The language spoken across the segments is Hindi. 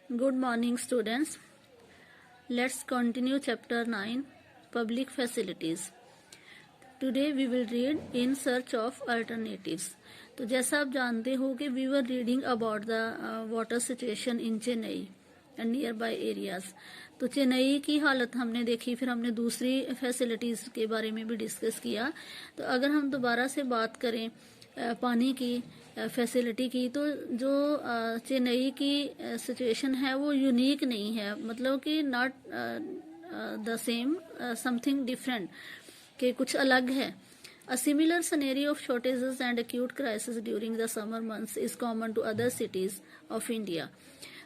Good morning, students. Let's continue chapter 9, Public Facilities. Today we will read In Search of Alternatives. तो जैसा आप जानते हो कि we were reading about the water situation in Chennai and nearby areas. तो चेन्नई की हालत हमने देखी, फिर हमने दूसरी फैसिलिटीज़ के बारे में भी डिस्कस किया. तो अगर हम दोबारा से बात करें पानी की फैसिलिटी की, तो जो चेन्नई की सिचुएशन है वो यूनिक नहीं है, मतलब कि not the same, something different, कि कुछ अलग है. A similar scenario of shortages and acute crisis during the summer months is common to other cities of India.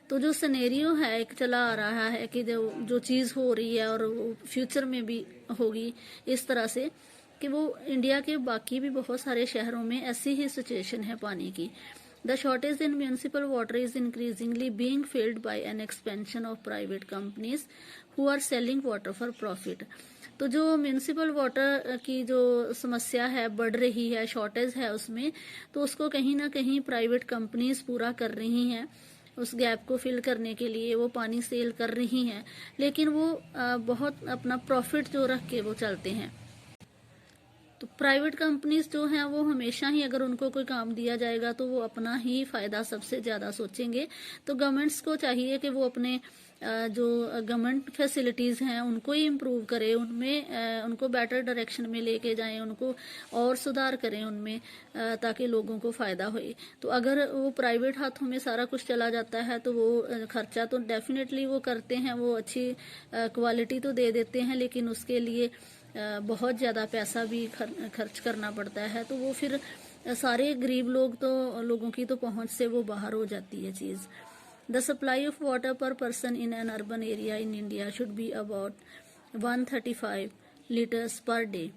तो जो सिनेरियो है एक चला आ रहा है कि जो चीज़ हो रही है और फ्यूचर में भी होगी इस तरह से, कि वो इंडिया के बाकी भी बहुत सारे शहरों में ऐसी ही सिचुएशन है पानी की. The shortage in municipal water is increasingly being filled by an expansion of private companies who are selling water for profit. तो जो म्यूनिसिपल वाटर की जो समस्या है बढ़ रही है, शॉर्टेज है उसमें, तो उसको कहीं ना कहीं प्राइवेट कंपनीज पूरा कर रही हैं. उस गैप को फिल करने के लिए वो पानी सेल कर रही हैं, लेकिन वो बहुत अपना प्रॉफिट जो रख के वो चलते हैं. तो प्राइवेट कंपनीज जो हैं वो हमेशा ही, अगर उनको कोई काम दिया जाएगा तो वो अपना ही फायदा सबसे ज्यादा सोचेंगे. तो गवर्नमेंट्स को चाहिए कि वो अपने जो गवर्नमेंट फैसिलिटीज हैं उनको ही इम्प्रूव करें, उनमें उनको बेटर डायरेक्शन में लेके जाएं, उनको और सुधार करें उनमें, ताकि लोगों को फायदा होए. तो अगर वो प्राइवेट हाथों में सारा कुछ चला जाता है तो वो खर्चा तो डेफिनेटली वो करते हैं, वो अच्छी क्वालिटी तो दे देते हैं, लेकिन उसके लिए बहुत ज़्यादा पैसा भी खर्च करना पड़ता है. तो वो फिर सारे गरीब लोगों की तो पहुंच से वो बाहर हो जाती है चीज़. द सप्लाई ऑफ वाटर पर person in an urban area in India should be about 135 litres per day.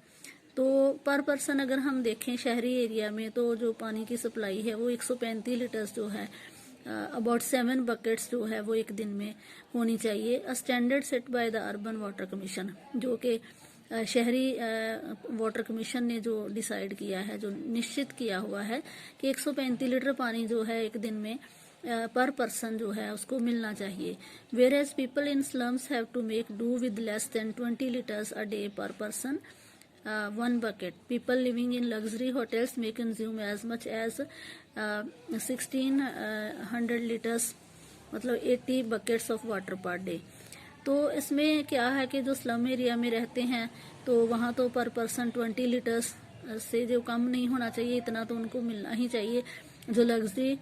तो पर पर्सन अगर हम देखें शहरी एरिया में, तो जो पानी की सप्लाई है वो 135 लीटर्स जो है, अबाउट 7 बकेट्स जो है वो एक दिन में होनी चाहिए. A standard set by the urban water commission, जो कि शहरी वाटर कमीशन ने जो डिसाइड किया है, जो निश्चित किया हुआ है कि 135 लीटर पानी जो है एक दिन में पर पर्सन जो है उसको मिलना चाहिए. Where as people in slums have to make do with less than 20 litres a day per person, 1 bucket. People living in luxury hotels may consume as much as 1600 liters, मतलब 80 buckets of water per day. तो इसमें क्या है कि जो स्लम एरिया में रहते हैं तो वहाँ तो पर पर्सन 20 लीटर्स से जो कम नहीं होना चाहिए, इतना तो उनको मिलना ही चाहिए. जो लग्जरी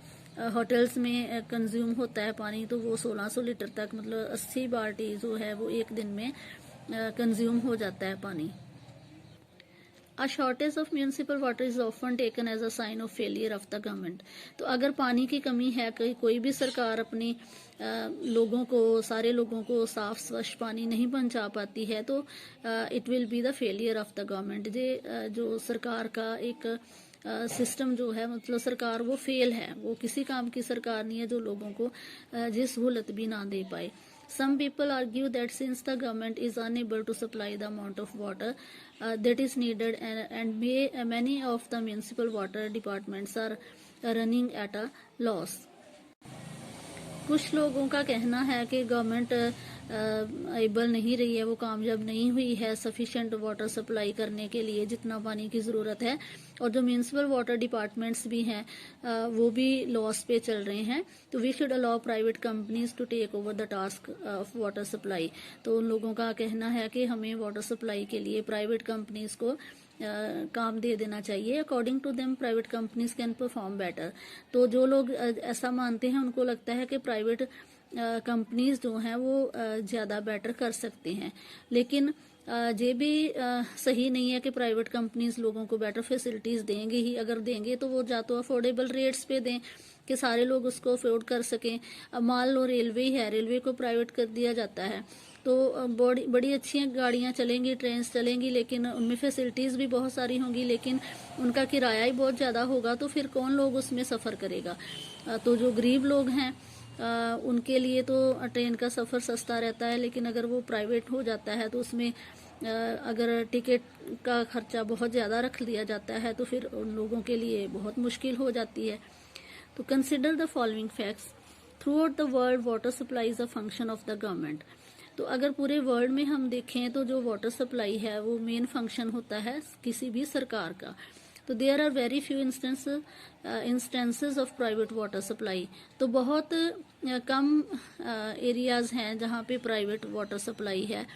होटल्स में कंज्यूम होता है पानी, तो वो 1600 लीटर तक, मतलब 80 बाल्टी जो है वो एक दिन में कंज्यूम हो जाता है पानी. A shortage of municipal water is often taken as a sign of failure of the government. तो अगर पानी की कमी है, कोई भी सरकार अपनी लोगों को, सारे लोगों को साफ स्वच्छ पानी नहीं पहुंचा पाती है, तो it will be the failure of the government. जो सरकार का एक सिस्टम जो है, मतलब सरकार वो फेल है, वो किसी काम की सरकार नहीं है जो लोगों को जिस सहूलत भी ना दे पाए. Some people argue that since the government is unable to supply the amount of water that is needed, and many of the municipal water departments are running at a loss. कुछ लोगों का कहना है कि गवर्नमेंट एबल नहीं रही है, वो कामयाब नहीं हुई है सफिशिएंट वाटर सप्लाई करने के लिए जितना पानी की ज़रूरत है, और जो म्यूनिसिपल वाटर डिपार्टमेंट्स भी हैं वो भी लॉस पे चल रहे हैं. तो we should allow private companies to take over the task of water supply. तो उन लोगों का कहना है कि हमें वाटर सप्लाई के लिए प्राइवेट कंपनीज को काम दे देना चाहिए. According to them private companies can perform better. तो जो लोग ऐसा मानते हैं उनको लगता है कि प्राइवेट कंपनीज जो हैं वो ज़्यादा बेटर कर सकते हैं, लेकिन ये भी सही नहीं है कि प्राइवेट कंपनीज लोगों को बेटर फैसिलिटीज़ देंगे ही. अगर देंगे तो वो या तो अफोर्डेबल रेट्स पे दें कि सारे लोग उसको अफोर्ड कर सकें. अब मान लो रेलवे है, रेलवे को प्राइवेट कर दिया जाता है, तो बड़ी अच्छी गाड़ियाँ चलेंगी, ट्रेन चलेंगी, लेकिन उनमें फैसिलिटीज़ भी बहुत सारी होंगी, लेकिन उनका किराया ही बहुत ज़्यादा होगा. तो फिर कौन लोग उसमें सफ़र करेगा? तो जो गरीब लोग हैं उनके लिए तो ट्रेन का सफ़र सस्ता रहता है, लेकिन अगर वो प्राइवेट हो जाता है तो उसमें अगर टिकट का खर्चा बहुत ज़्यादा रख दिया जाता है तो फिर उन लोगों के लिए बहुत मुश्किल हो जाती है. तो consider the following facts. Through out the world water supply is a function of the government. तो अगर पूरे वर्ल्ड में हम देखें तो जो वाटर सप्लाई है वो मेन फंक्शन होता है किसी भी सरकार का। तो there are very few instances of private water supply. तो बहुत कम एरियाज हैं जहाँ पे प्राइवेट वाटर सप्लाई है।